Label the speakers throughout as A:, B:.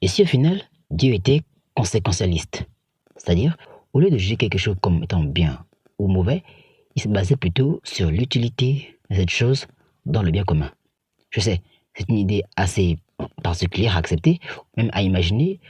A: Et si au final, Dieu était conséquentialiste, c'est-à-dire, au lieu de juger quelque chose comme étant bien ou mauvais, il se basait plutôt sur l'utilité de cette chose dans le bien commun. Je sais, c'est une idée assez particulière à accepter, même à imaginer,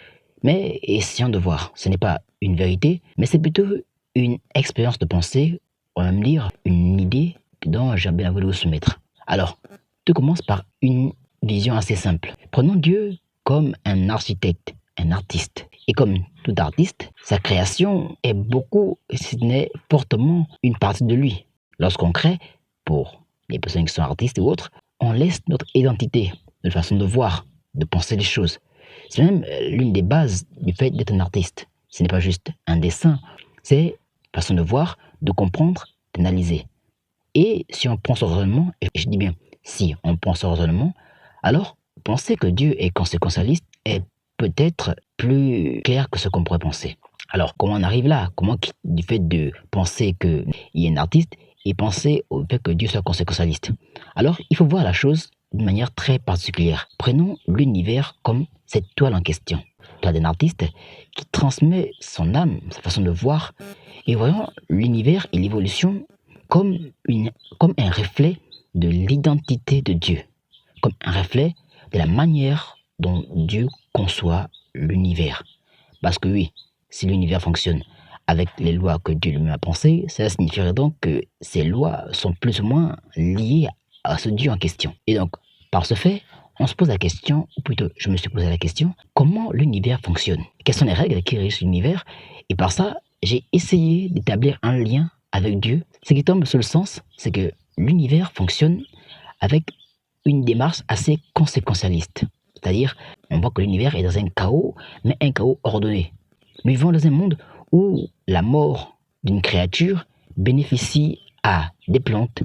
A: mais essayons de voir. Ce n'est pas une vérité, mais c'est plutôt une expérience de pensée, on va me dire une idée dont j'ai bien voulu vous soumettre. Alors, tout commence par une vision assez simple. Prenons Dieu comme un architecte, un artiste. Et comme tout artiste, sa création est beaucoup, si ce n'est fortement, une partie de lui. Lorsqu'on crée, pour les personnes qui sont artistes ou autres, on laisse notre identité, notre façon de voir, de penser les choses. C'est même l'une des bases du fait d'être un artiste. Ce n'est pas juste un dessin, c'est une façon de voir, de comprendre, d'analyser. Et si on pense au raisonnement, et je dis bien si on pense au raisonnement, alors penser que Dieu est conséquentialiste est peut-être plus clair que ce qu'on pourrait penser. Alors comment on arrive là? Comment du fait de penser qu'il y a un artiste et penser au fait que Dieu soit conséquentialiste? Alors il faut voir la chose d'une manière très particulière. Prenons l'univers comme cette toile en question. Toile d'un artiste qui transmet son âme, sa façon de voir, et voyons l'univers et l'évolution comme, comme un reflet de l'identité de Dieu, comme un reflet de la manière dont Dieu conçoit l'univers. Parce que oui, si l'univers fonctionne avec les lois que Dieu lui-même a pensées, cela signifierait donc que ces lois sont plus ou moins liées à ce Dieu en question. Et donc, par ce fait, on se pose la question, ou plutôt je me suis posé la question, comment l'univers fonctionne? Quelles sont les règles qui régissent l'univers? Et par ça, j'ai essayé d'établir un lien avec Dieu. Ce qui tombe sous le sens, c'est que l'univers fonctionne avec une démarche assez conséquentialiste. C'est-à-dire, on voit que l'univers est dans un chaos, mais un chaos ordonné. Nous vivons dans un monde où la mort d'une créature bénéficie à des plantes,